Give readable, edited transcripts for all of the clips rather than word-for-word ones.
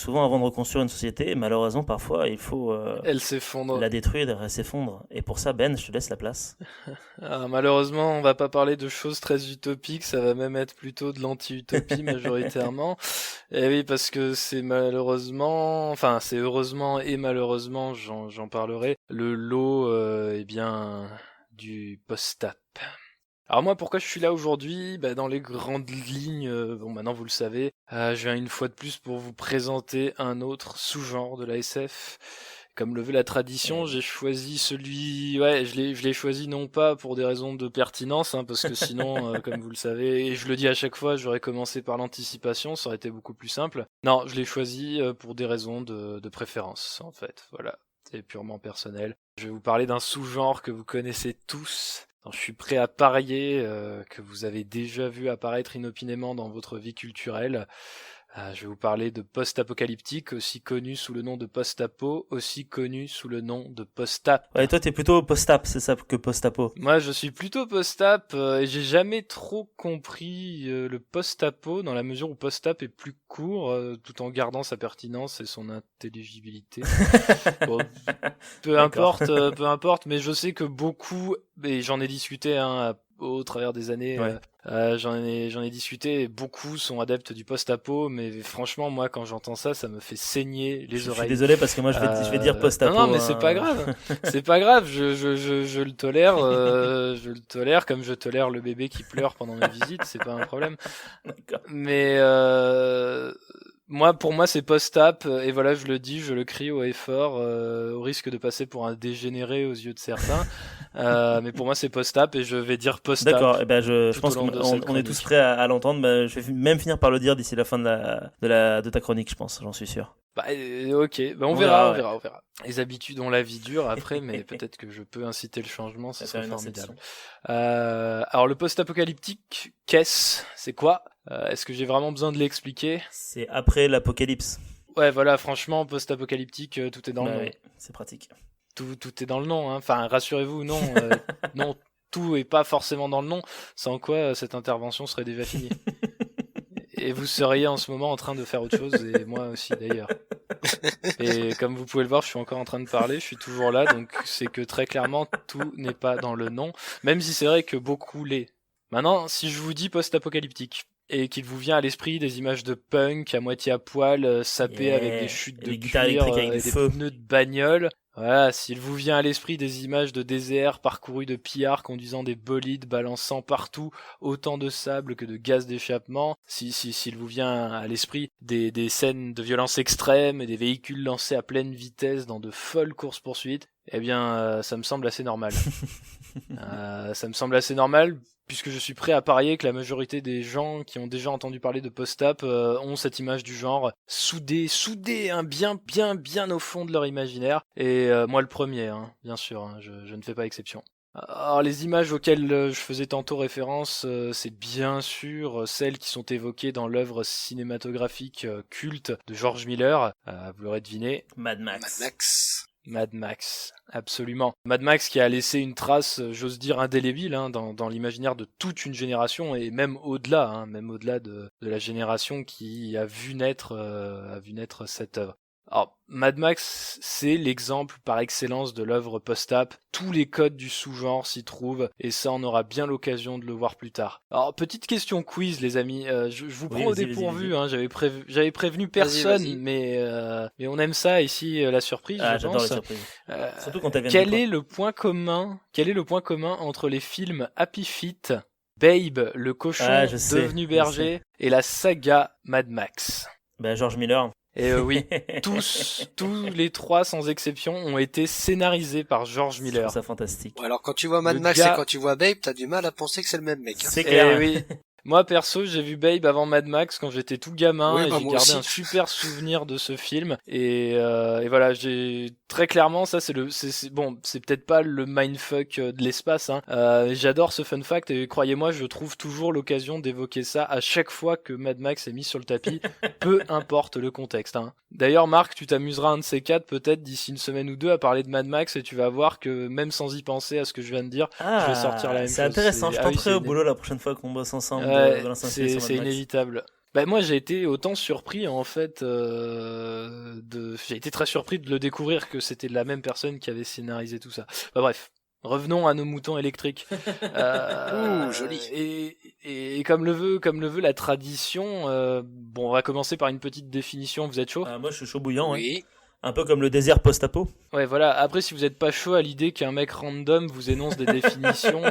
souvent, avant de reconstruire une société, malheureusement, parfois, il faut Elle s'effondre. la détruire, elle s'effondre. Et pour ça, Ben, je te laisse la place. Ah, malheureusement, on va pas parler de choses très utopiques, ça va même être plutôt de l'anti-utopie majoritairement. Et oui, parce que c'est malheureusement, enfin c'est heureusement et malheureusement, j'en parlerai, le lot eh bien du post-app. Alors moi, pourquoi je suis là aujourd'hui? Dans les grandes lignes, bon maintenant vous le savez, je viens une fois de plus pour vous présenter un autre sous-genre de la SF. Comme le veut la tradition, Eh j'ai oui. choisi celui, ouais, je l'ai choisi non pas pour des raisons de pertinence, hein, parce que sinon, comme vous le savez, et je le dis à chaque fois, j'aurais commencé par l'anticipation, ça aurait été beaucoup plus simple. Non, je l'ai choisi pour des raisons de préférence, en fait, voilà, c'est purement personnel. Je vais vous parler d'un sous-genre que vous connaissez tous. Alors, je suis prêt à parier que vous avez déjà vu apparaître inopinément dans votre vie culturelle. Je vais vous parler de post-apocalyptique, aussi connu sous le nom de post-apo, aussi connu sous le nom de post-ap. Ouais, et toi, t'es plutôt post-ap, c'est ça, que post-apo. Moi, je suis plutôt post-ap et j'ai jamais trop compris le post-apo dans la mesure où post-ap est plus court, tout en gardant sa pertinence et son intelligibilité. Bon, D'accord. peu importe, mais je sais que beaucoup, et j'en ai discuté au travers des années, Ouais. j'en ai discuté, et beaucoup sont adeptes du post-apo, mais franchement, moi, quand j'entends ça, ça me fait saigner les Je suis oreilles. désolé parce que moi, je vais dire Non, post-apo, mais c'est pas hein. grave, c'est pas grave, je le tolère, je le tolère comme je tolère le bébé qui pleure pendant mes visites, c'est pas un problème. D'accord. Mais pour moi, c'est post-ap, et voilà, je le dis, je le crie haut et fort, au risque de passer pour un dégénéré aux yeux de certains. Mais pour moi, c'est post-ap, et je vais dire post-ap D'accord, et ben je tout au pense long de qu'on cette on est tous chronique. prêts à l'entendre. Ben, je vais même finir par le dire d'ici la fin de ta chronique, je pense, j'en suis sûr. Ok, on On verra, verra, on ouais. verra, on verra. Les habitudes ont la vie dure après, mais peut-être que je peux inciter le changement, On ce va faire serait une formidable. inception. Alors, le post-apocalyptique, qu'est-ce? C'est quoi? Est-ce que j'ai vraiment besoin de l'expliquer? C'est après l'apocalypse. Ouais, voilà, franchement, post-apocalyptique, tout est dans le Bah nom. oui, c'est pratique. Tout est dans le nom, hein. Enfin, rassurez-vous, non, non, tout est pas forcément dans le nom, sans quoi cette intervention serait déjà finie. Et vous seriez en ce moment en train de faire autre chose, et moi aussi d'ailleurs. Et comme vous pouvez le voir, je suis encore en train de parler, je suis toujours là, donc c'est que très clairement, tout n'est pas dans le nom, même si c'est vrai que beaucoup l'est. Maintenant, si je vous dis post-apocalyptique, et qu'il vous vient à l'esprit des images de punk à moitié à poil, sapés avec des Yeah. chutes Et de les guitares cuir électriques avec du et des feu. pneus de bagnole, voilà, s'il vous vient à l'esprit des images de désert parcourus de pillards conduisant des bolides balançant partout autant de sable que de gaz d'échappement, s'il vous vient à l'esprit des scènes de violence extrême et des véhicules lancés à pleine vitesse dans de folles courses-poursuites, eh bien, ça me semble assez normal. Ça me semble assez normal, puisque je suis prêt à parier que la majorité des gens qui ont déjà entendu parler de post-ap ont cette image du genre soudée, hein, bien au fond de leur imaginaire. Et moi le premier, hein, bien sûr, hein, je ne fais pas exception. Alors les images auxquelles je faisais tantôt référence, c'est bien sûr celles qui sont évoquées dans l'œuvre cinématographique culte de George Miller, vous l'aurez deviné, Mad Mad Max. Max. Mad Max, absolument. Mad Max qui a laissé une trace, j'ose dire, indélébile hein, dans l'imaginaire de toute une génération et même au-delà, hein, même au-delà de la génération qui a vu naître cette œuvre. Alors, Mad Max, c'est l'exemple par excellence de l'œuvre post-ap. Tous les codes du sous-genre s'y trouvent, et ça, on aura bien l'occasion de le voir plus tard. Alors, petite question quiz, les amis. Je vous Oui, prends au vas-y, vas-y, dépourvu, vas-y. hein, j'avais prévenu Vas-y, personne, vas-y. mais on aime ça ici, la surprise, je Ah, j'adore les pense. surprises. Euh, Surtout quand elles viennent de toi. quel est le point commun entre les films Happy Feet, Babe, le Ah, cochon je sais, devenu je sais. berger, et la saga Mad Max? Bah, George Miller. Et oui, tous les trois sans exception ont été scénarisés par George Je trouve Miller. ça fantastique. Bon, alors quand tu vois Mad Le Max et gars, quand tu vois Babe, t'as du mal à penser que c'est le même mec. Hein. C'est eh clair. oui, moi perso j'ai vu Babe avant Mad Max quand j'étais tout gamin Oui, et bah j'ai moi gardé aussi. un super souvenir de ce film et voilà j'ai très clairement ça bon c'est peut-être pas le mindfuck de l'espace hein. J'adore ce fun fact et croyez-moi je trouve toujours l'occasion d'évoquer ça à chaque fois que Mad Max est mis sur le tapis peu importe le contexte hein. D'ailleurs Marc tu t'amuseras un de ces quatre peut-être d'ici une semaine ou deux à parler de Mad Max et tu vas voir que même sans y penser à ce que je viens de dire je vais sortir la Ah, même c'est chose. intéressant. Je Ah oui, tenterai au boulot la prochaine fois qu'on bosse ensemble de ouais, lancer un film sur Mad c'est Max. inévitable. Bah moi j'ai été autant surpris en fait j'ai été très surpris de le découvrir que c'était la même personne qui avait scénarisé tout ça. Bah bref, revenons à nos moutons électriques. Ouh, joli. Et comme le veut la tradition, bon on va commencer par une petite définition, vous êtes chaud? Moi, je suis chaud bouillant. Ouais. Oui. Un peu comme le désert post-apo. Ouais voilà, après si vous êtes pas chaud à l'idée qu'un mec random vous énonce des définitions,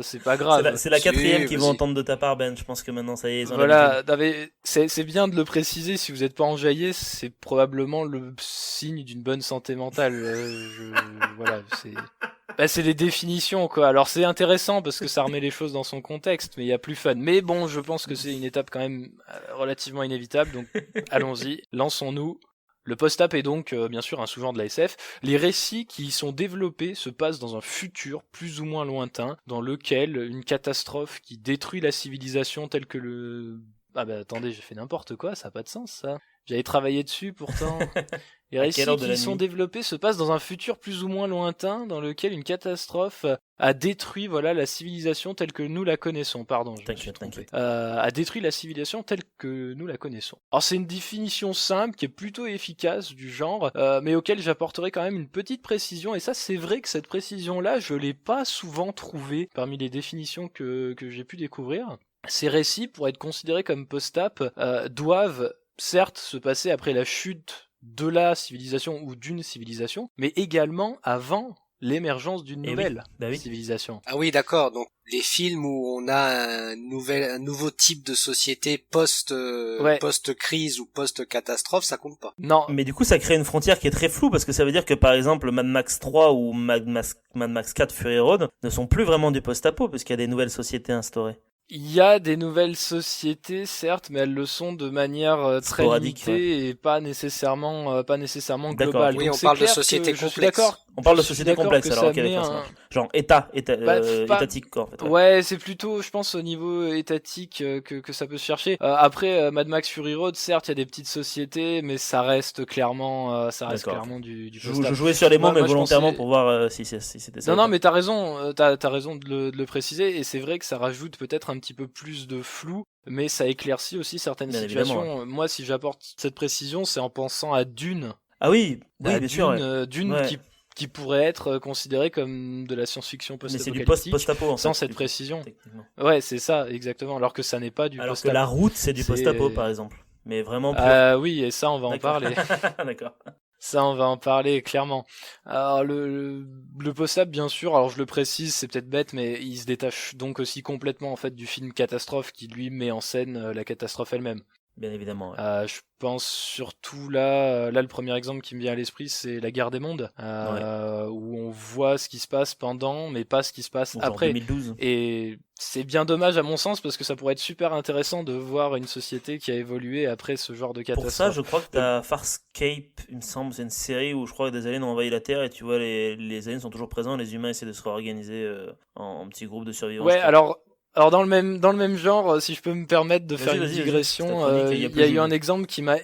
c'est pas grave. C'est la quatrième Si, qu'ils vas-y. vont entendre de ta part, Ben. Je pense que maintenant, ça y est, ils ont Voilà, c'est bien de le préciser, si vous n'êtes pas enjaillé, c'est probablement le signe d'une bonne santé mentale. Voilà, c'est des définitions, quoi. Alors c'est intéressant parce que ça remet les choses dans son contexte, mais il y a plus fun. Mais bon, je pense que c'est une étape quand même relativement inévitable, donc allons-y, lançons-nous. Le post-ap est donc bien sûr un sous-genre de la SF. Les récits qui y sont développés se passent dans un futur plus ou moins lointain, dans lequel une catastrophe qui détruit la civilisation telle que le... Ah bah attendez, j'ai fait n'importe quoi, ça a pas de sens ça. J'avais travaillé dessus pourtant. Les À récits quelle heure de qui la y sont nuit développés se passent dans un futur plus ou moins lointain, dans lequel une catastrophe a détruit la civilisation telle que nous la connaissons. Pardon, je me suis trompé. A détruit la civilisation telle que nous la connaissons. Alors c'est une définition simple qui est plutôt efficace du genre, mais auquel j'apporterai quand même une petite précision. Et ça, c'est vrai que cette précision-là, je l'ai pas souvent trouvée parmi les définitions que j'ai pu découvrir. Ces récits, pour être considérés comme post-ap, doivent certes se passer après la chute de la civilisation ou d'une civilisation, mais également avant l'émergence d'une nouvelle civilisation. Ah oui, d'accord. Donc les films où on a un nouveau type de société post-crise ou post-catastrophe, ça compte pas. Non. Mais du coup, ça crée une frontière qui est très floue parce que ça veut dire que par exemple Mad Max 3 ou Mad Max 4 Fury Road ne sont plus vraiment du post-apo parce qu'il y a des nouvelles sociétés instaurées. Il y a des nouvelles sociétés, certes, mais elles le sont de manière très sporadique, limitée et pas nécessairement globale. Oui, donc on parle de clair sociétés que je suis complexes. d'accord. On parle de Je suis société d'accord complexe que alors, ça ok, met d'accord, ça un- marche. Genre étatique quoi en fait. Ouais, c'est plutôt, je pense, au niveau étatique que ça peut se chercher. Après, Mad Max Fury Road, certes, il y a des petites sociétés, mais ça reste clairement du Je post-ap. jouais sur les mots, mais Moi, je volontairement pensais- pour voir si c'était ça. Non, mais t'as raison, t'as raison de le préciser, et c'est vrai que ça rajoute peut-être un petit peu plus de flou, mais ça éclaircit aussi certaines Bien situations. évidemment, Moi, si j'apporte cette précision, c'est en pensant à Dune. Ah oui, À bien sûr. Ouais. Dune Ouais. qui pourrait être considérée comme de la science-fiction Mais c'est du post-apocalyptique, post-apo en fait. sans cette du coup, précision. techniquement. Ouais, c'est ça, exactement, alors que ça n'est pas du Alors que post-apo. la route, c'est du C'est- post-apo par exemple. Mais vraiment pur. Oui, et ça, on va en D'accord. parler. D'accord. Ça, on va en parler clairement. Alors, le post-ap, bien sûr, alors je le précise, c'est peut-être bête, mais il se détache donc aussi complètement en fait du film Catastrophe qui lui met en scène la catastrophe elle-même. Bien évidemment. Ouais. Je pense surtout là, le premier exemple qui me vient à l'esprit, c'est La Guerre des Mondes, où on voit ce qui se passe pendant, mais pas ce qui se passe Ou genre après. 2012. Et c'est bien dommage à mon sens parce que ça pourrait être super intéressant de voir une société qui a évolué après ce genre de catastrophe. Pour ça, je crois que t'as Farscape, il me semble, c'est une série où je crois que des aliens ont envahi la Terre et tu vois les aliens sont toujours présents, les humains essaient de se réorganiser en petits groupes de survivants. Ouais, alors dans le même genre, si je peux me permettre de Vas-y, faire une vas-y, digression, c'est ta chronique, il y a il y a plus eu de- un exemple qui m'a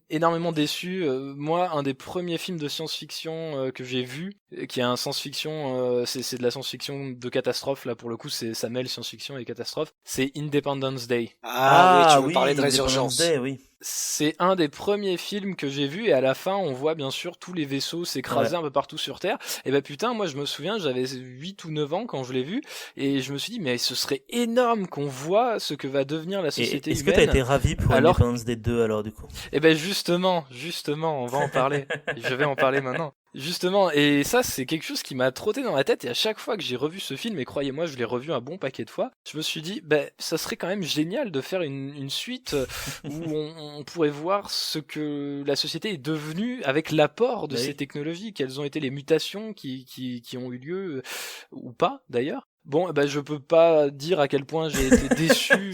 énormément déçu. Moi, un des premiers films de science-fiction que j'ai vu, qui est un science-fiction, c'est de la science-fiction de catastrophe là pour le coup, ça mêle science-fiction et catastrophe. C'est Independence Day. Ah oui, tu veux parler de Independence Résurgence. Day, oui. C'est un des premiers films que j'ai vu et à la fin on voit bien sûr tous les vaisseaux s'écraser un peu partout sur Terre. Et bah putain, moi je me souviens, j'avais 8 ou 9 ans quand je l'ai vu et je me suis dit mais ce serait énorme qu'on voit ce que va devenir la Et société est-ce que humaine. t'as été ravi pour alors- Independence Day 2 alors du coup? Et ben justement, on va en parler. Je vais en parler maintenant. Justement, et ça c'est quelque chose qui m'a trotté dans la tête et à chaque fois que j'ai revu ce film, et croyez-moi je l'ai revu un bon paquet de fois, je me suis dit ça serait quand même génial de faire une suite où on pourrait voir ce que la société est devenue avec l'apport de Oui. ces technologies, quelles ont été les mutations qui ont eu lieu ou pas d'ailleurs. Bon, je peux pas dire à quel point j'ai été déçu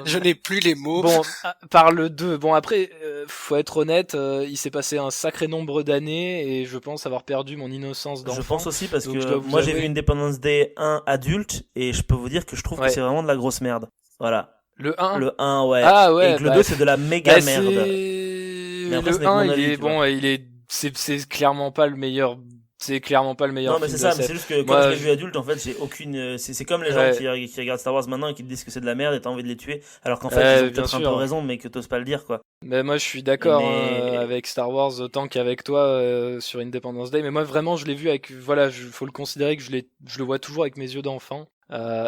Je n'ai plus les mots. Bon, par le 2. Bon, après, faut être honnête, il s'est passé un sacré nombre d'années et je pense avoir perdu mon innocence d'enfant. Je pense aussi parce donc je que dois vous moi j'ai avouer- vu Independence Day 1 adulte et je peux vous dire que je trouve Ouais. que c'est vraiment de la grosse merde. Voilà. Le 1. Le 1, ouais. Ah ouais, et que le 2 c'est de la méga bah, merde. c'est- Mais après, le c'est 1, mon il avis, est tu vois. bon, c'est clairement pas le meilleur. c'est clairement pas le meilleur Non, mais film c'est ça, de mais SF. c'est juste que quand Moi, je l'ai vu adulte, en fait, j'ai aucune. C'est comme les gens qui regardent Star Wars maintenant et qui te disent que c'est de la merde et t'as envie de les tuer, alors qu'en fait, ils ont peut-être un peu raison, mais que t'oses pas le dire, quoi. Mais moi, je suis d'accord avec Star Wars autant qu'avec toi sur Independence Day. Mais moi, vraiment, je l'ai vu avec. Voilà, faut le considérer que je le vois toujours avec mes yeux d'enfant.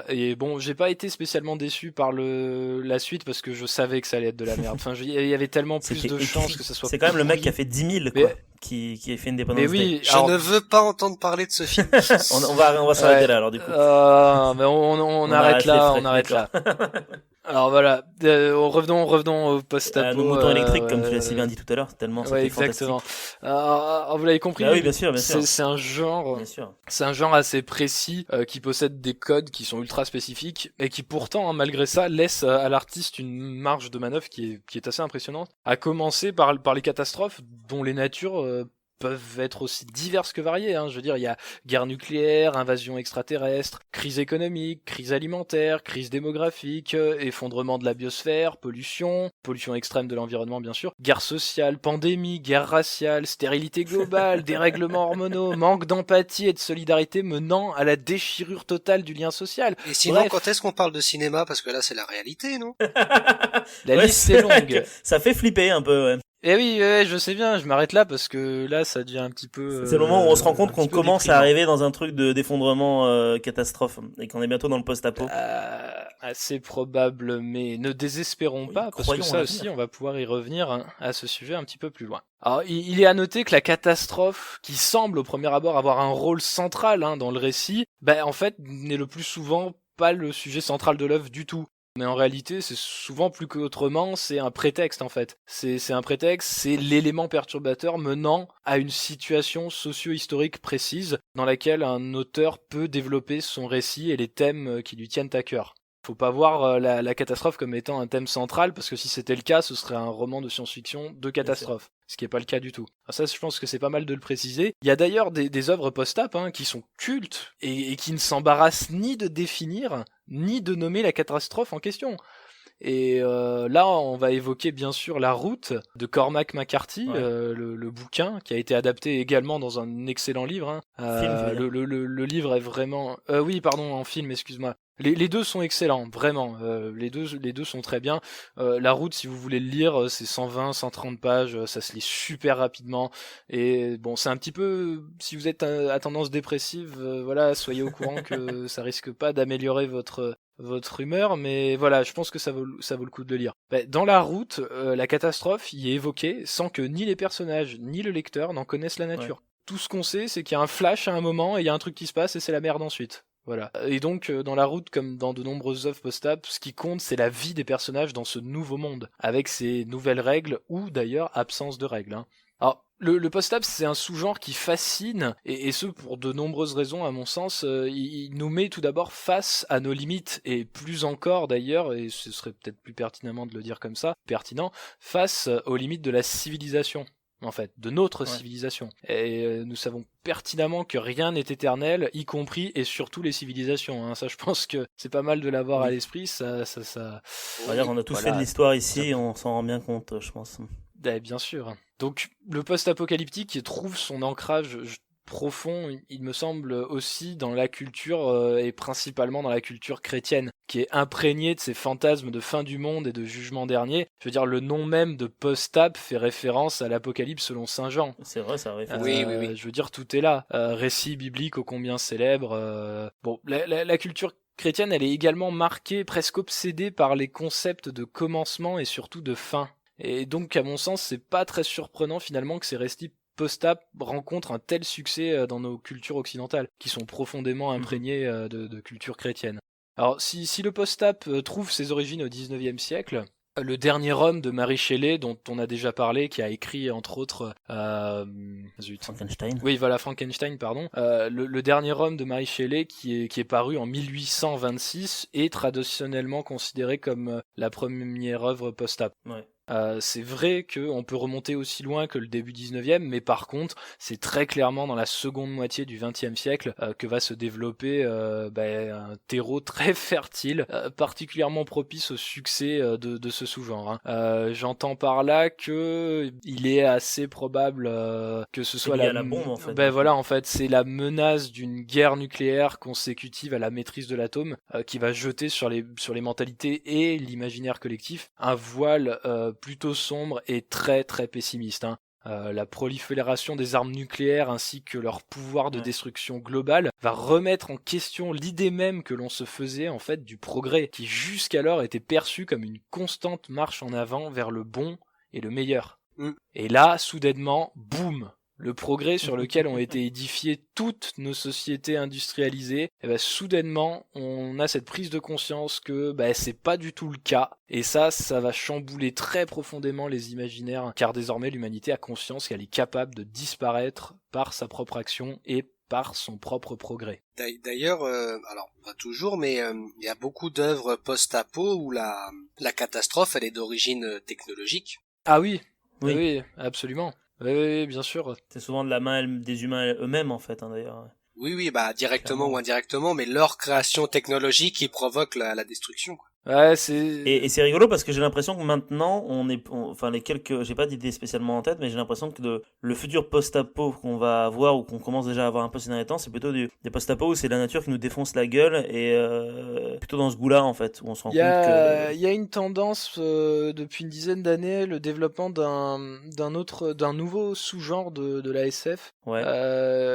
Et bon, j'ai pas été spécialement déçu par la suite parce que je savais que ça allait être de la merde. Enfin, il y avait tellement plus de chances que ça soit. C'est quand même le mec qui a fait 10 000, quoi, qui a fait Independence Day. Oui, je ne veux pas entendre parler de ce film. on va s'arrêter là, alors, du coup. Mais on arrête là, on arrête là. Alors voilà, revenons au post-apo. Nos moutons électriques, comme tu l'as si bien dit tout à l'heure, tellement c'était exactement. Vous l'avez compris. Ah oui, bien sûr. C'est un genre. C'est un genre assez précis qui possède des codes qui sont ultra spécifiques et qui pourtant, malgré ça, laisse à l'artiste une marge de manœuvre qui est assez impressionnante. À commencer par les catastrophes dont les natures peuvent être aussi diverses que variées. Je veux dire, il y a guerre nucléaire, invasion extraterrestre, crise économique, crise alimentaire, crise démographique, effondrement de la biosphère, pollution extrême de l'environnement bien sûr, guerre sociale, pandémie, guerre raciale, stérilité globale, dérèglements hormonaux, manque d'empathie et de solidarité menant à la déchirure totale du lien social. Et sinon, quand est-ce qu'on parle de cinéma? Parce que là, c'est la réalité, non? La liste est longue. Ça fait flipper un peu, ouais. Eh oui, je sais bien, je m'arrête là parce que là ça devient un petit peu... C'est le moment où on se rend compte qu'on commence à arriver dans un truc d'effondrement catastrophe et qu'on est bientôt dans le post-apo. Assez probable, mais ne désespérons pas parce que ça aussi on va pouvoir y revenir à ce sujet un petit peu plus loin. Alors il est à noter que la catastrophe, qui semble au premier abord avoir un rôle central dans le récit, en fait n'est le plus souvent pas le sujet central de l'œuvre du tout. Mais en réalité, c'est souvent plus qu'autrement, c'est un prétexte en fait. C'est un prétexte, c'est l'élément perturbateur menant à une situation socio-historique précise dans laquelle un auteur peut développer son récit et les thèmes qui lui tiennent à cœur. Faut pas voir la catastrophe comme étant un thème central, parce que si c'était le cas, ce serait un roman de science-fiction de catastrophe. Ce qui est pas le cas du tout. Alors ça, je pense que c'est pas mal de le préciser. Il y a d'ailleurs des œuvres post-ap qui sont cultes et qui ne s'embarrassent ni de définir, ni de nommer la catastrophe en question. Et là, on va évoquer bien sûr La Route de Cormac McCarthy, le bouquin qui a été adapté également dans un excellent livre. Le livre est vraiment... en film, excuse-moi. Les deux sont excellents, vraiment. Les deux sont très bien. La Route, si vous voulez le lire, c'est 120, 130 pages, ça se lit super rapidement. Et bon, c'est un petit peu... Si vous êtes à tendance dépressive, soyez au courant que ça risque pas d'améliorer votre humeur, mais voilà, je pense que ça vaut le coup de le lire. Dans La Route, la catastrophe y est évoquée sans que ni les personnages ni le lecteur n'en connaissent la nature. Tout ce qu'on sait, c'est qu'il y a un flash à un moment et il y a un truc qui se passe et c'est la merde ensuite. Voilà. Et donc, dans La Route, comme dans de nombreuses œuvres post-ap, ce qui compte, c'est la vie des personnages dans ce nouveau monde, avec ses nouvelles règles, ou d'ailleurs, absence de règles. Alors, le post-ap, c'est un sous-genre qui fascine, et ce pour de nombreuses raisons, à mon sens. Il nous met tout d'abord face à nos limites, et plus encore d'ailleurs, et ce serait peut-être plus pertinemment de le dire comme ça, face aux limites de la civilisation. En fait, de notre civilisation. Et nous savons pertinemment que rien n'est éternel, y compris et surtout les civilisations. Ça, je pense que c'est pas mal de l'avoir à l'esprit. Ça... On va dire qu'on a tous fait de l'histoire ici et on s'en rend bien compte, je pense. Bien sûr. Donc, le post-apocalyptique trouve son ancrage profond, il me semble, aussi dans la culture, et principalement dans la culture chrétienne, qui est imprégnée de ces fantasmes de fin du monde et de jugement dernier. Je veux dire, le nom même de post-ap fait référence à l'Apocalypse selon Saint Jean. C'est vrai, ça référence. Oui. Je veux dire, tout est là. Récit biblique ô combien célèbre. Bon, la culture chrétienne, elle est également marquée, presque obsédée par les concepts de commencement et surtout de fin. Et donc, à mon sens, c'est pas très surprenant finalement que ces récits post-ap rencontrent un tel succès dans nos cultures occidentales, qui sont profondément imprégnées de culture chrétienne. Alors, si le post-ap trouve ses origines au XIXe siècle, le dernier homme de Mary Shelley, dont on a déjà parlé, qui a écrit entre autres Frankenstein. Oui, voilà, Frankenstein, pardon. Le dernier homme de Mary Shelley, qui est paru en 1826, est traditionnellement considéré comme la première œuvre post-ap. Ouais. C'est vrai qu'on peut remonter aussi loin que le début 19e, mais par contre, c'est très clairement dans la seconde moitié du 20e siècle que va se développer un terreau très fertile, particulièrement propice au succès de ce sous-genre. J'entends par là que il est assez probable que ce soit la bombe, en fait. En fait, c'est la menace d'une guerre nucléaire consécutive à la maîtrise de l'atome qui va jeter sur les mentalités et l'imaginaire collectif un voile plutôt sombre et très très pessimiste. La prolifération des armes nucléaires ainsi que leur pouvoir de destruction globale va remettre en question l'idée même que l'on se faisait en fait du progrès, qui jusqu'alors était perçu comme une constante marche en avant vers le bon et le meilleur. Et là, soudainement, boum, le progrès sur lequel ont été édifiées toutes nos sociétés industrialisées, soudainement, on a cette prise de conscience que c'est pas du tout le cas. Et ça va chambouler très profondément les imaginaires, car désormais l'humanité a conscience qu'elle est capable de disparaître par sa propre action et par son propre progrès. D'ailleurs, alors pas toujours, mais il y a beaucoup d'œuvres post-apo où la catastrophe elle est d'origine technologique. Ah oui, oui, absolument. Oui, bien sûr. C'est souvent de la main des humains eux-mêmes, en fait, d'ailleurs. Oui, directement ou indirectement, mais leur création technologique qui provoque la destruction, quoi. Ouais, et c'est rigolo parce que j'ai l'impression que maintenant j'ai pas d'idée spécialement en tête, mais j'ai l'impression que le futur post-apo qu'on va avoir ou qu'on commence déjà à avoir un peu ces derniers temps, c'est plutôt des post-apo où c'est la nature qui nous défonce la gueule et plutôt dans ce goût-là en fait, où on se rend compte que il y a une tendance depuis une dizaine d'années, le développement d'un nouveau sous-genre de la SF. Ouais.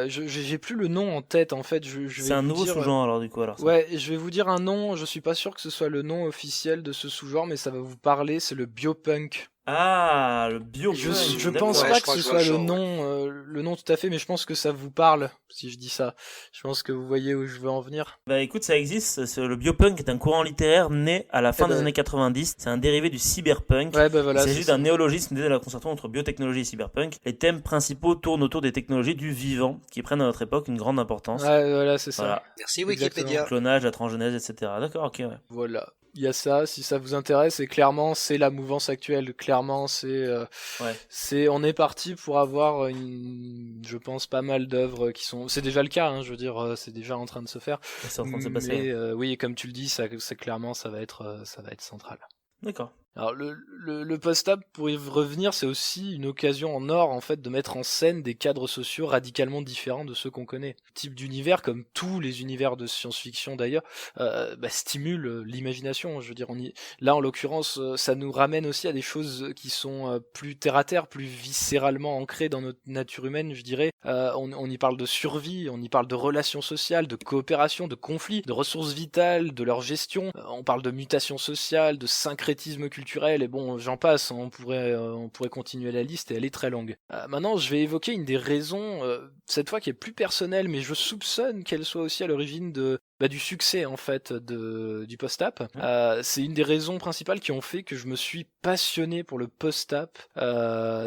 J'ai plus le nom en tête en fait. C'est un nouveau sous-genre alors du coup alors. Ouais, je vais vous dire un nom. Je suis pas sûr que ce soit le nom officiel de ce sous-genre, mais ça va vous parler. C'est le biopunk. Ah, le biopunk. Je pense pas que ce soit le nom tout à fait, mais je pense que ça vous parle si je dis ça. Je pense que vous voyez où je veux en venir. Bah écoute, ça existe. Le biopunk est un courant littéraire né à la fin des années 90. C'est un dérivé du cyberpunk. Ouais, voilà, il s'agit d'un néologisme né de la concertation entre biotechnologie et cyberpunk. Les thèmes principaux tournent autour des technologies du vivant qui prennent à notre époque une grande importance. Ouais, voilà, c'est ça. Voilà. Merci Wikipédia. Le clonage, la transgenèse, etc. D'accord, ok. Ouais. Voilà. Il y a ça, si ça vous intéresse, et clairement c'est la mouvance actuelle. Clairement on est parti pour avoir je pense pas mal d'œuvres qui sont. C'est déjà le cas, je veux dire, c'est déjà en train de se faire. C'est en train de se passer. Mais oui, comme tu le dis, c'est clairement ça va être central. D'accord. Alors le post-app, pour y revenir, c'est aussi une occasion en or en fait de mettre en scène des cadres sociaux radicalement différents de ceux qu'on connaît. Le type d'univers, comme tous les univers de science-fiction d'ailleurs, stimule l'imagination. Je veux dire, là en l'occurrence, ça nous ramène aussi à des choses qui sont plus terre à terre, plus viscéralement ancrées dans notre nature humaine, je dirais. On y parle de survie, on y parle de relations sociales, de coopération, de conflits, de ressources vitales, de leur gestion. On parle de mutation sociale, de syncrétisme culturel, et bon, j'en passe, on pourrait continuer la liste et elle est très longue. Maintenant, je vais évoquer une des raisons, cette fois qui est plus personnelle, mais je soupçonne qu'elle soit aussi à l'origine du succès en fait du post-app. C'est une des raisons principales qui ont fait que je me suis passionné pour le post-app.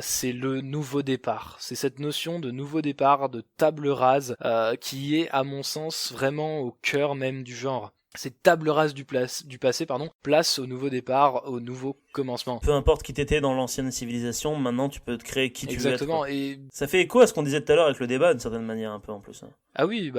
C'est le nouveau départ. C'est cette notion de nouveau départ, de table rase, qui est à mon sens vraiment au cœur même du genre. Cette table rase du passé, place au nouveau départ, au nouveau commencement. Peu importe qui t'étais dans l'ancienne civilisation, maintenant tu peux te créer qui tu veux être. Exactement. Et ça fait écho à ce qu'on disait tout à l'heure avec le débat d'une certaine manière un peu en plus. Ah oui,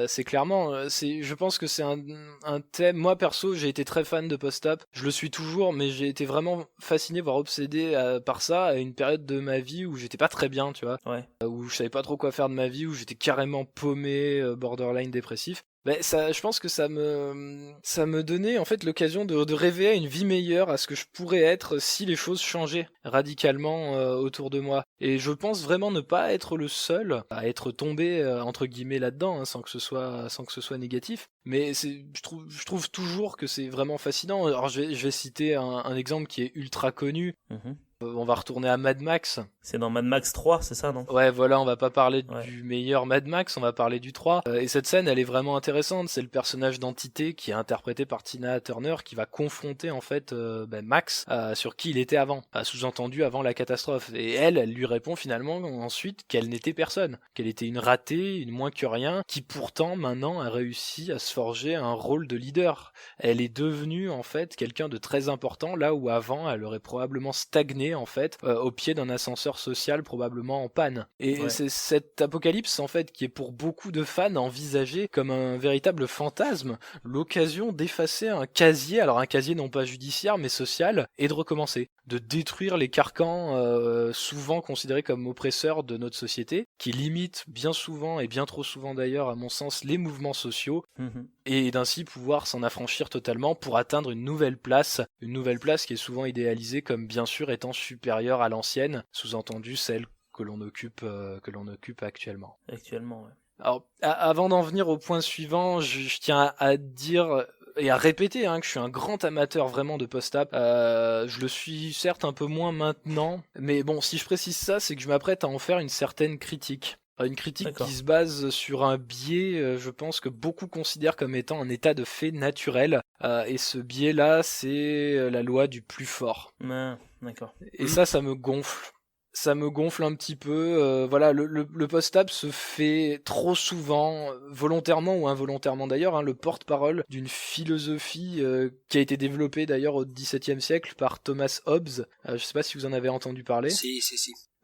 c'est clairement, je pense que c'est un thème. Moi perso, j'ai été très fan de post-app. Je le suis toujours, mais j'ai été vraiment fasciné, voire obsédé par ça à une période de ma vie où j'étais pas très bien, tu vois. Ouais. Où je savais pas trop quoi faire de ma vie, où j'étais carrément paumé, borderline dépressif. Je pense que ça me donnait en fait l'occasion de rêver à une vie meilleure, à ce que je pourrais être si les choses changeaient radicalement autour de moi. Et je pense vraiment ne pas être le seul à être tombé entre guillemets là-dedans, sans que ce soit négatif. Mais je trouve toujours que c'est vraiment fascinant. Alors je vais citer un exemple qui est ultra connu. On va retourner à Mad Max. C'est dans Mad Max 3, c'est ça, non ? Ouais, voilà, on va pas parler du meilleur Mad Max, on va parler du 3. Et cette scène, elle est vraiment intéressante. C'est le personnage d'Entité qui est interprété par Tina Turner qui va confronter en fait Max sur qui il était avant, sous-entendu avant la catastrophe. Et elle lui répond finalement ensuite qu'elle n'était personne, qu'elle était une ratée, une moins que rien, qui pourtant maintenant a réussi à se forger un rôle de leader. Elle est devenue en fait quelqu'un de très important, là où avant elle aurait probablement stagné en fait au pied d'un ascenseur social probablement en panne. Et c'est cet apocalypse en fait qui est pour beaucoup de fans envisagé comme un véritable fantasme, l'occasion d'effacer un casier, alors un casier non pas judiciaire mais social, et de recommencer, de détruire les carcans souvent considérés comme oppresseurs de notre société, qui limitent bien souvent et bien trop souvent d'ailleurs à mon sens les mouvements sociaux, et d'ainsi pouvoir s'en affranchir totalement pour atteindre une nouvelle place qui est souvent idéalisée comme bien sûr étant supérieure à l'ancienne, sous-entendu celle que l'on occupe actuellement. Ouais. Alors, avant d'en venir au point suivant, je tiens à dire et à répéter que je suis un grand amateur vraiment de post-ap. Je le suis certes un peu moins maintenant, mais bon, si je précise ça, c'est que je m'apprête à en faire une certaine critique. Une critique qui se base sur un biais, je pense que beaucoup considèrent comme étant un état de fait naturel. Et ce biais-là, c'est la loi du plus fort. D'accord. Et ça me gonfle. Ça me gonfle un petit peu. Voilà, le post-ap se fait trop souvent, volontairement ou involontairement d'ailleurs, le porte-parole d'une philosophie qui a été développée d'ailleurs au XVIIe siècle par Thomas Hobbes. Je sais pas si vous en avez entendu parler. Si.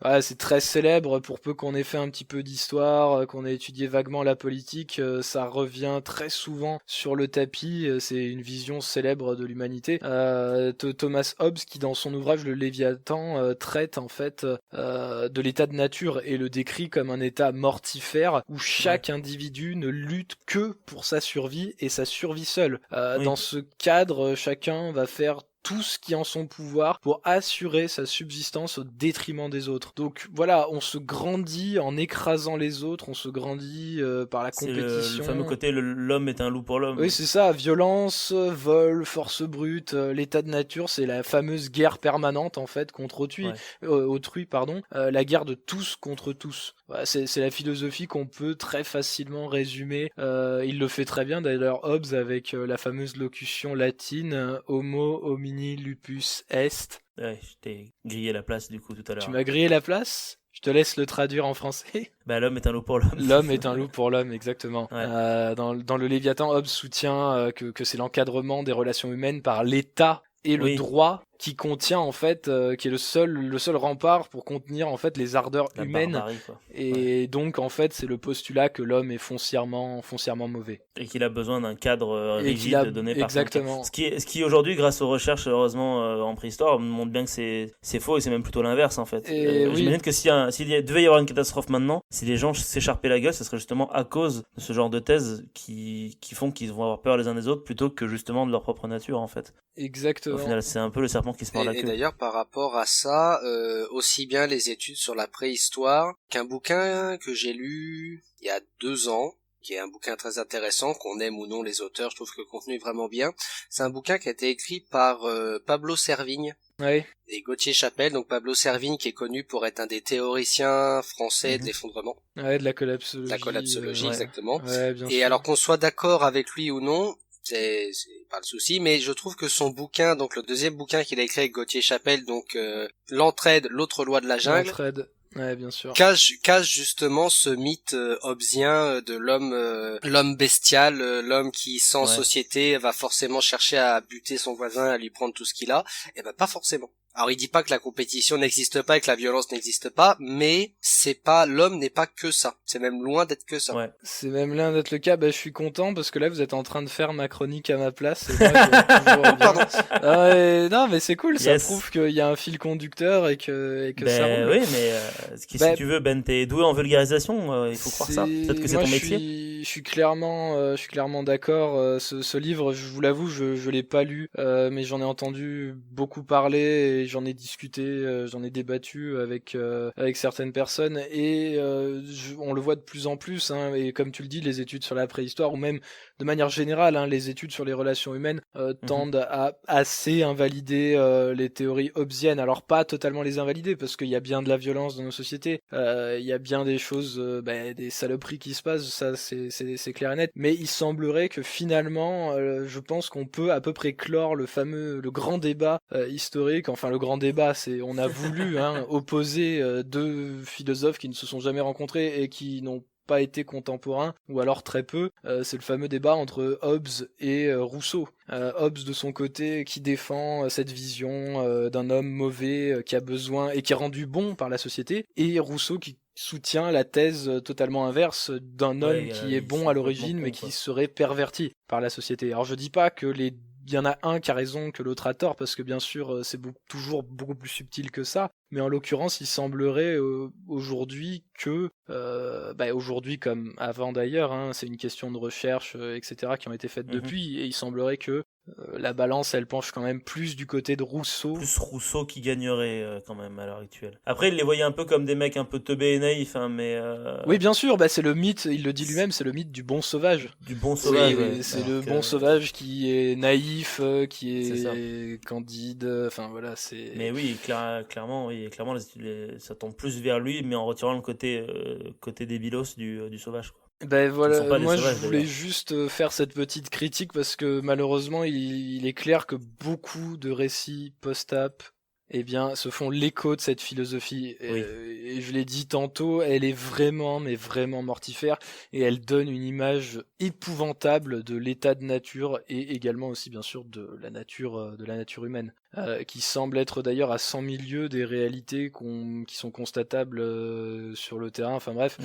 Ouais, c'est très célèbre, pour peu qu'on ait fait un petit peu d'histoire, qu'on ait étudié vaguement la politique, ça revient très souvent sur le tapis, c'est une vision célèbre de l'humanité. Thomas Hobbes, qui dans son ouvrage Le Léviathan traite en fait de l'état de nature et le décrit comme un état mortifère où chaque individu ne lutte que pour sa survie et sa survie seule. Dans ce cadre, chacun va faire tout ce qui est en son pouvoir pour assurer sa subsistance au détriment des autres. Donc voilà, on se grandit en écrasant les autres, on se grandit par la compétition. C'est le fameux côté l'homme est un loup pour l'homme. Oui, c'est ça, violence, vol, force brute, l'état de nature, c'est la fameuse guerre permanente en fait contre autrui, la guerre de tous contre tous. Voilà, c'est la philosophie qu'on peut très facilement résumer. Il le fait très bien d'ailleurs Hobbes avec la fameuse locution latine Homo homini lupus est. Ouais, je t'ai grillé la place du coup tout à l'heure. Tu m'as grillé la place ? Je te laisse le traduire en français. L'homme est un loup pour l'homme. L'homme est un loup pour l'homme, exactement. Ouais. Dans le Léviathan, Hobbes soutient que c'est l'encadrement des relations humaines par l'État et le droit qui contient en fait, qui est le seul rempart pour contenir en fait les ardeurs humaines. Barbarie, quoi. Et donc en fait c'est le postulat que l'homme est foncièrement mauvais. Et qu'il a besoin d'un cadre rigide donné par exactement. Ce qui aujourd'hui, grâce aux recherches heureusement en préhistoire, montre bien que c'est faux et c'est même plutôt l'inverse en fait. J'imagine que s'il devait y avoir une catastrophe maintenant, si les gens s'écharpaient la gueule, ce serait justement à cause de ce genre de thèses qui font qu'ils vont avoir peur les uns des autres plutôt que justement de leur propre nature en fait. Exactement. Au final, c'est un peu le serpent qui se mord la queue. Et d'ailleurs, par rapport à ça, aussi bien les études sur la préhistoire qu'un bouquin que j'ai lu il y a 2 ans, qui est un bouquin très intéressant, qu'on aime ou non les auteurs, je trouve que le contenu est vraiment bien. C'est un bouquin qui a été écrit par Pablo Servigne et Gauthier Chapelle. Donc Pablo Servigne qui est connu pour être un des théoriciens français de l'effondrement. Ouais, de la collapsologie. La collapsologie, exactement. Ouais, bien et sûr. alors qu'on soit d'accord avec lui ou non, c'est pas le souci, mais je trouve que son bouquin, donc le deuxième bouquin qu'il a écrit avec Gauthier Chapelle, donc L'entraide, l'autre loi de la jungle, ouais, bien sûr. cache justement ce mythe hobbesien de l'homme bestial, l'homme qui sans société va forcément chercher à buter son voisin, à lui prendre tout ce qu'il a. Et ben pas forcément. Alors il dit pas que la compétition n'existe pas et que la violence n'existe pas, mais l'homme n'est pas que ça. C'est même loin d'être que ça. Ouais. C'est même loin d'être le cas. Je suis content parce que là vous êtes en train de faire ma chronique à ma place. Et moi, Pardon. Non mais c'est cool, ça prouve qu'il y a un fil conducteur et que ça roule. Oui, mais si tu veux, t'es doué en vulgarisation, il faut croire ça. Peut-être que c'est ton métier. Je suis clairement d'accord. Ce livre, je vous l'avoue, je l'ai pas lu, mais j'en ai entendu beaucoup parler. Et j'en ai discuté, j'en ai débattu avec certaines personnes et on le voit de plus en plus, et comme tu le dis, les études sur la préhistoire ou même de manière générale, les études sur les relations humaines tendent à assez invalider les théories hobbesiennes. Alors pas totalement les invalider parce qu'il y a bien de la violence dans nos sociétés, il y a bien des choses, des saloperies qui se passent, ça c'est clair et net, mais il semblerait que finalement, je pense qu'on peut à peu près clore le grand débat historique. Enfin, le grand débat, on a voulu opposer deux philosophes qui ne se sont jamais rencontrés et qui n'ont pas été contemporains, ou alors très peu. C'est le fameux débat entre Hobbes et Rousseau. Hobbes de son côté qui défend cette vision d'un homme mauvais qui a besoin et qui est rendu bon par la société, et Rousseau qui soutient la thèse totalement inverse d'un homme qui est bon à l'origine mais qui serait perverti par la société. Alors je dis pas que il y en a un qui a raison que l'autre a tort, parce que bien sûr c'est toujours beaucoup plus subtil que ça, mais en l'occurrence il semblerait aujourd'hui que, aujourd'hui comme avant d'ailleurs, hein, c'est une question de recherche, etc. qui ont été faites depuis, et il semblerait que la balance elle penche quand même plus du côté de Rousseau. Plus Rousseau qui gagnerait quand même à l'heure actuelle. Après il les voyait un peu comme des mecs un peu teubés et naïfs, hein, mais... Oui bien sûr, c'est le mythe, il le dit lui-même, c'est le mythe du bon sauvage. Du bon sauvage, c'est le bon sauvage qui est naïf, qui est candide, enfin voilà, c'est... Mais oui, clairement, ça tombe plus vers lui, mais en retirant le côté débilos du sauvage, quoi. Voilà, moi je voulais juste faire cette petite critique parce que malheureusement il est clair que beaucoup de récits post-ap se font l'écho de cette philosophie. Et je l'ai dit tantôt, elle est vraiment, mais vraiment mortifère, et elle donne une image épouvantable de l'état de nature, et également aussi bien sûr de la nature humaine, qui semble être d'ailleurs à 100 000 lieues des réalités qui sont constatables sur le terrain. Enfin bref,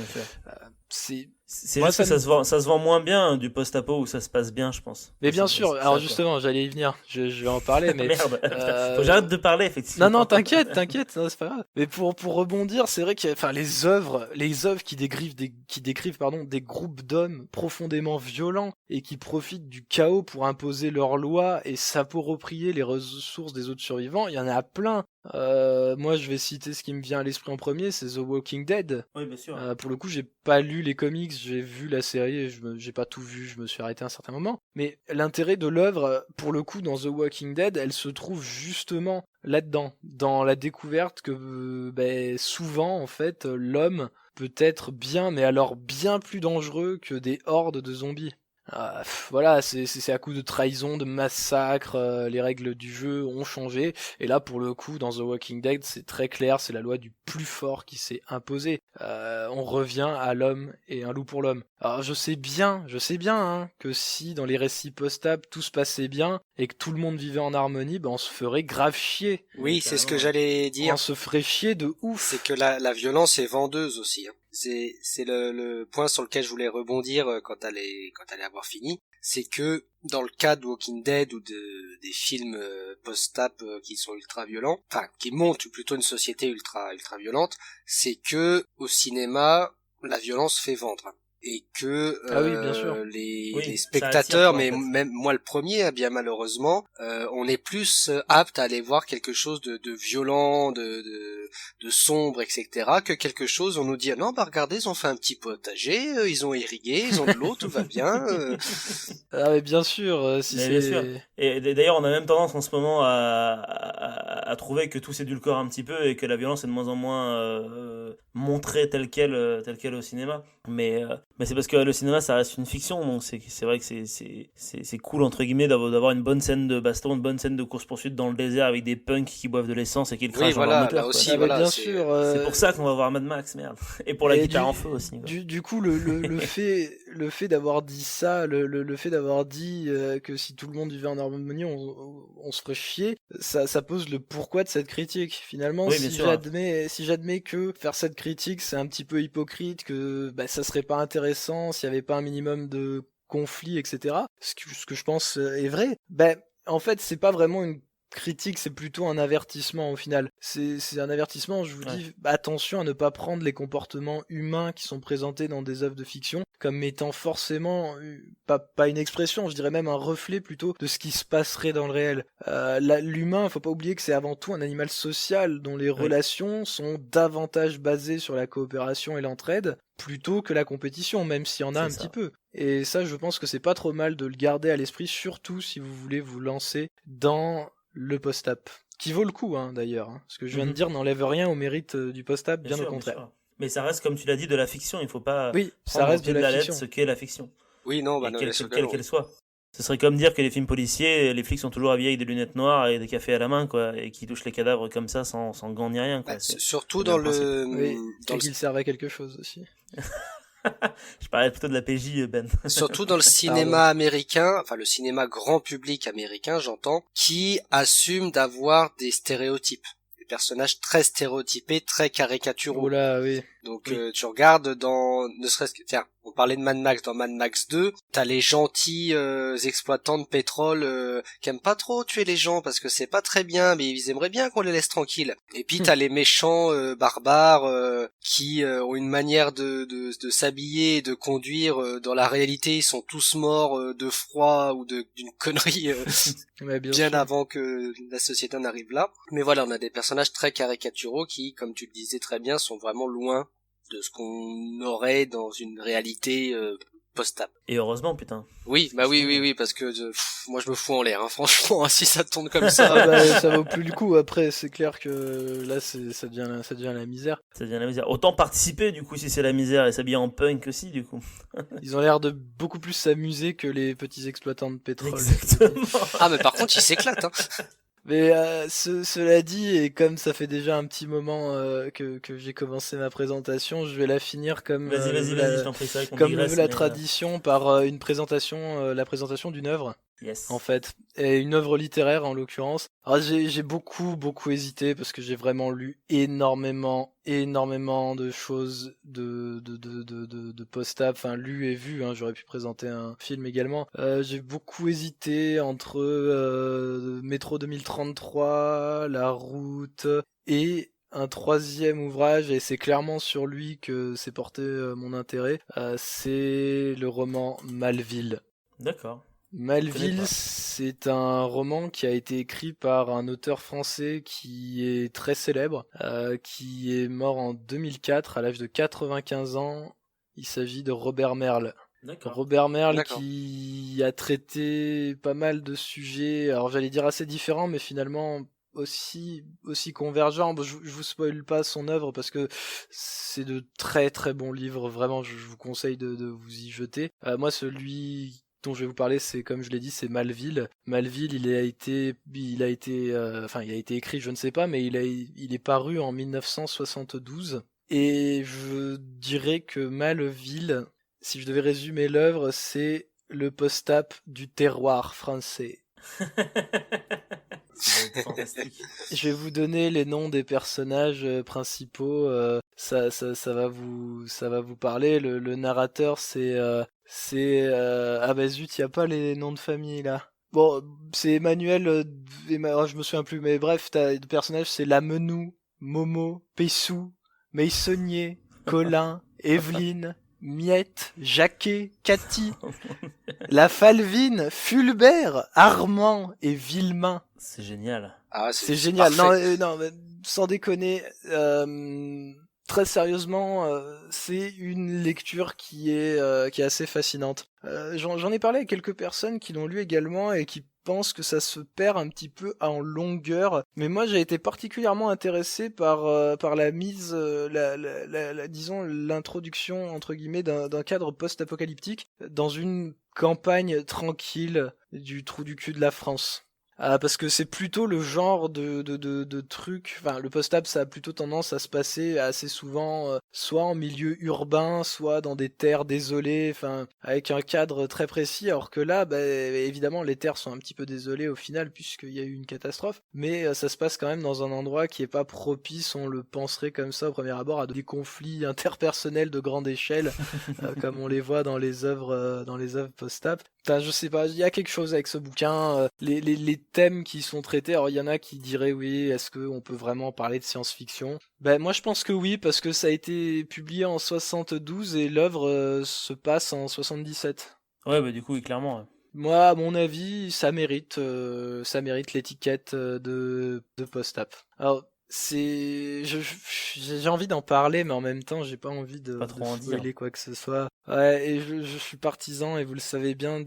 c'est juste que ça se vend moins bien du post-apo où ça se passe bien, je pense. Mais bien sûr, alors justement, j'allais y venir, je vais en parler, mais... Merde, faut que j'arrête de parler, effectivement. Non, t'inquiète, non, c'est pas grave. Mais pour rebondir, c'est vrai que les œuvres qui décrivent des groupes d'hommes profondément violents et qui profitent du chaos pour imposer leurs lois et s'approprier les ressources des autres survivants, il y en a plein. Moi je vais citer ce qui me vient à l'esprit en premier, c'est The Walking Dead. Oui, bien sûr. Pour le coup, j'ai pas lu les comics, j'ai vu la série et j'ai pas tout vu, je me suis arrêté à un certain moment. Mais l'intérêt de l'œuvre, pour le coup, dans The Walking Dead, elle se trouve justement là-dedans, dans la découverte que souvent en fait l'homme peut être bien, mais alors bien plus dangereux que des hordes de zombies. Voilà, c'est à coup de trahison, de massacre, les règles du jeu ont changé, et là pour le coup dans The Walking Dead c'est très clair, c'est la loi du plus fort qui s'est imposée. On revient à l'homme et un loup pour l'homme. Alors je sais bien hein, que si dans les récits post-ap tout se passait bien et que tout le monde vivait en harmonie, on se ferait grave chier. Oui, c'est ce que j'allais dire. On se ferait chier de ouf. C'est que la violence est vendeuse aussi, hein. C'est le point sur lequel je voulais rebondir quand t'allais avoir fini. C'est que dans le cas de Walking Dead ou des films post-ap qui sont ultra violents, enfin qui montrent plutôt une société ultra violente, c'est que au cinéma la violence fait vendre. Et que oui, bien sûr. Les spectateurs, mais même moi le premier, bien malheureusement, on est plus apte à aller voir quelque chose de violent, de sombre, etc., que quelque chose, on nous dit non, regardez, ils ont fait un petit potager, ils ont irrigué, ils ont de l'eau, tout va bien. Ah mais bien sûr, bien sûr. Et d'ailleurs, on a même tendance en ce moment à trouver que tout s'édulcore un petit peu et que la violence est de moins en moins montrée telle quelle au cinéma. Mais c'est parce que le cinéma ça reste une fiction, donc c'est vrai que c'est cool entre guillemets d'avoir une bonne scène de baston, une bonne scène de course-poursuite dans le désert avec des punks qui boivent de l'essence et qui le crachent dans leur moteur. Là aussi, voilà, bien sûr. C'est pour ça qu'on va voir Mad Max, merde. Et pour la guitare en feu aussi. Du coup, le fait d'avoir dit ça, le fait d'avoir dit que si tout le monde vivait en harmonie, on se ferait chier, ça pose le pourquoi de cette critique. Finalement, oui, si j'admets que faire cette critique, c'est un petit peu hypocrite, que ça serait pas intéressant s'il y avait pas un minimum de conflit, etc. Ce que je pense est vrai. En fait, c'est pas vraiment une critique, c'est plutôt un avertissement au final. C'est un avertissement, je vous dis, attention à ne pas prendre les comportements humains qui sont présentés dans des œuvres de fiction comme étant forcément, pas une expression, je dirais même un reflet plutôt de ce qui se passerait dans le réel. L'humain, faut pas oublier que c'est avant tout un animal social dont les relations sont davantage basées sur la coopération et l'entraide plutôt que la compétition, même s'il y en a un petit peu. Et ça, je pense que c'est pas trop mal de le garder à l'esprit, surtout si vous voulez vous lancer dans le post-ap, qui vaut le coup d'ailleurs. Ce que je viens de dire n'enlève rien au mérite du post-ap, bien au contraire. Mais ça reste, comme tu l'as dit, de la fiction. Il faut pas ça reste de la fiction. ce qu'est la fiction. Oui, non, quelle qu'elle soit. Ce serait comme dire que les films policiers, les flics sont toujours habillés avec des lunettes noires et des cafés à la main, quoi, et qui touchent les cadavres comme ça sans gants ni rien, quoi. Surtout dans le... qu'ils servent à quelque chose aussi. Je parlais plutôt de la PJ, Ben. Surtout dans le cinéma américain, enfin le cinéma grand public américain, j'entends, qui assume d'avoir des stéréotypes. Des personnages très stéréotypés, très caricaturaux. Oh là, oui. Donc Oui. tu regardes dans, ne serait-ce que, tiens, on parlait de Mad Max, dans Mad Max 2, t'as les gentils exploitants de pétrole qui aiment pas trop tuer les gens parce que c'est pas très bien, mais ils aimeraient bien qu'on les laisse tranquilles. Et puis t'as les méchants barbares qui ont une manière de s'habiller et de conduire. Dans la réalité, ils sont tous morts de froid ou d'une connerie Ouais, bien sûr. avant que la société n'arrive là. Mais voilà, on a des personnages très caricaturaux qui, comme tu le disais très bien, sont vraiment loin de ce qu'on aurait dans une réalité post-app. Et heureusement, putain. Oui, bah oui, parce que moi je me fous en l'air, hein, franchement, hein, si ça tourne comme ça. Ah bah, ça vaut plus le coup. Après, c'est clair que là, ça devient la misère. Ça devient la misère. Autant participer, du coup, si c'est la misère, et s'habiller en punk aussi, du coup. Ils ont l'air de beaucoup plus s'amuser que les petits exploitants de pétrole. Exactement. Ah, mais par contre, ils s'éclatent, hein. Mais cela dit, et comme ça fait déjà un petit moment que j'ai commencé ma présentation, je vais la finir comme Vas-y, je t'en prie, c'est vrai qu'on comme le digresse, veut la mais, tradition par une présentation, la présentation d'une œuvre. Yes. En fait, et une œuvre littéraire en l'occurrence. Alors j'ai beaucoup hésité parce que j'ai vraiment lu énormément de choses de post-app, enfin lu et vu, hein, j'aurais pu présenter un film également. J'ai beaucoup hésité entre Métro 2033, La Route et un troisième ouvrage, et c'est clairement sur lui que s'est porté mon intérêt, c'est le roman Malville. D'accord. connais Malville, pas. c'est un roman qui a été écrit par un auteur français qui est très célèbre, qui est mort en 2004 à l'âge de 95 ans. Il s'agit de Robert Merle. D'accord. Robert Merle D'accord. qui a traité pas mal de sujets, alors j'allais dire assez différents, mais finalement aussi convergents. Bon, je vous spoil pas son œuvre parce que c'est de très très bons livres, vraiment je vous conseille de vous y jeter. Moi celui dont je vais vous parler, c'est comme je l'ai dit, c'est Malville. Malville, il a été écrit, je ne sais pas, mais il est paru en 1972. Et je dirais que Malville, si je devais résumer l'œuvre, c'est le post-app du terroir français. C'est fantastique. Je vais vous donner les noms des personnages principaux. Ça va vous parler. Le narrateur, c'est ah bah zut, y a pas les noms de famille là. Bon, c'est Emmanuel. Je me souviens plus, mais bref, t'as le personnage, c'est Lamenoux, Momo, Pessou, Meissonnier, Colin, Evelyne, Miette, Jacquet, Cathy, La Falvine, Fulbert, Armand et Villemain. C'est génial. Ah, C'est génial. parfait. Non, mais sans déconner, très sérieusement, c'est une lecture qui est assez fascinante. J'en ai parlé avec quelques personnes qui l'ont lu également et qui pensent que ça se perd un petit peu en longueur. Mais moi, j'ai été particulièrement intéressé par la mise, disons, l'introduction entre guillemets d'un cadre post-apocalyptique dans une campagne tranquille du trou du cul de la France. Parce que c'est plutôt le genre de truc, enfin le post-app ça a plutôt tendance à se passer assez souvent soit en milieu urbain, soit dans des terres désolées, enfin avec un cadre très précis, alors que là bah, évidemment les terres sont un petit peu désolées au final puisqu'il y a eu une catastrophe, mais ça se passe quand même dans un endroit qui est pas propice, on le penserait comme ça au premier abord, à des conflits interpersonnels de grande échelle, comme on les voit dans les œuvres post-app. Enfin, je sais pas, il y a quelque chose avec ce bouquin, les thèmes qui sont traités, alors il y en a qui diraient oui, est-ce qu'on peut vraiment parler de science-fiction? Ben moi je pense que oui, parce que ça a été publié en 72 et l'œuvre se passe en 77. Ouais, bah du coup, oui, clairement. Ouais. Moi, à mon avis, ça mérite l'étiquette de post-app. Alors, j'ai envie d'en parler, mais en même temps, j'ai pas envie de Pas trop en dire. spoiler quoi que ce soit. Ouais, et je suis partisan, et vous le savez bien,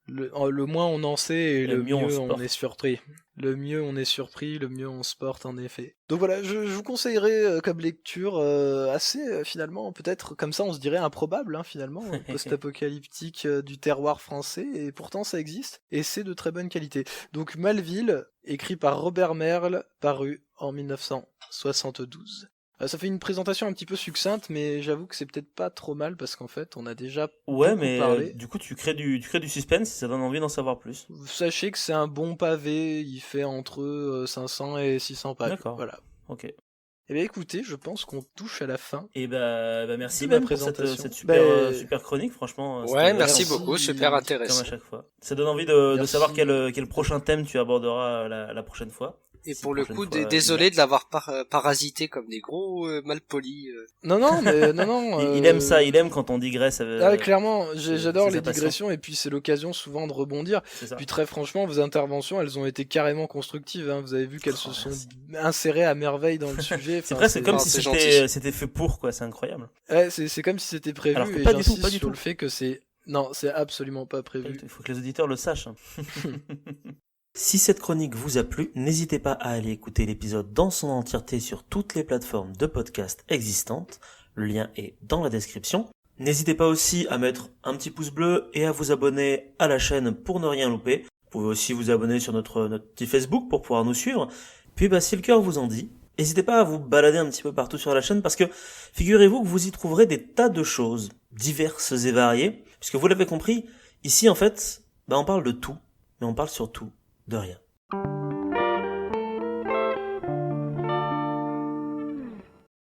le moins on en sait et Le le mieux on mieux se on porte. est surpris. Le mieux on est surpris, le mieux on se porte en effet. Donc voilà, je vous conseillerais comme lecture assez finalement, peut-être comme ça on se dirait improbable finalement, post-apocalyptique du terroir français, et pourtant ça existe et c'est de très bonne qualité. Donc Malville, écrit par Robert Merle, paru en 1972. Ça fait une présentation un petit peu succincte, mais j'avoue que c'est peut-être pas trop mal parce qu'en fait, on a déjà Ouais, beaucoup mais parlé. du coup, tu crées du suspense, ça donne envie d'en savoir plus. Sachez que c'est un bon pavé, il fait entre 500 et 600 pages. D'accord. Voilà. Ok. Eh bien écoutez, je pense qu'on touche à la fin. Et bah merci De ma Ben pour présentation. cette super, Ben, super chronique, franchement. Ouais, merci merci. beaucoup, super Comme intéressant. à chaque fois. Ça donne envie de Merci. savoir quel prochain thème tu aborderas la prochaine fois. Et Si pour le prochaine coup, fois, désolé de l'avoir parasité comme des gros malpolis. Non, mais non. il aime ça, il aime quand on digresse. Ah ouais, clairement, j'adore c'est les sa passion. digressions et puis c'est l'occasion souvent de rebondir. C'est ça. Puis très franchement, vos interventions, elles ont été carrément constructives. Hein. Vous avez vu qu'elles se sont Merci. insérées à merveille dans le sujet. C'est Enfin, vrai, c'est comme si c'est c'était fait pour, quoi. C'est incroyable. Ouais, c'est comme si c'était prévu. Alors que et pas du tout, j'insiste pas du sur tout. le fait que c'est... Non, c'est absolument pas prévu. Il faut que les auditeurs le sachent. Si cette chronique vous a plu, n'hésitez pas à aller écouter l'épisode dans son entièreté sur toutes les plateformes de podcast existantes. Le lien est dans la description. N'hésitez pas aussi à mettre un petit pouce bleu et à vous abonner à la chaîne pour ne rien louper. Vous pouvez aussi vous abonner sur notre petit Facebook pour pouvoir nous suivre. Puis si le cœur vous en dit, n'hésitez pas à vous balader un petit peu partout sur la chaîne parce que figurez-vous que vous y trouverez des tas de choses diverses et variées. Puisque vous l'avez compris, ici en fait, on parle de tout, mais on parle surtout de rien.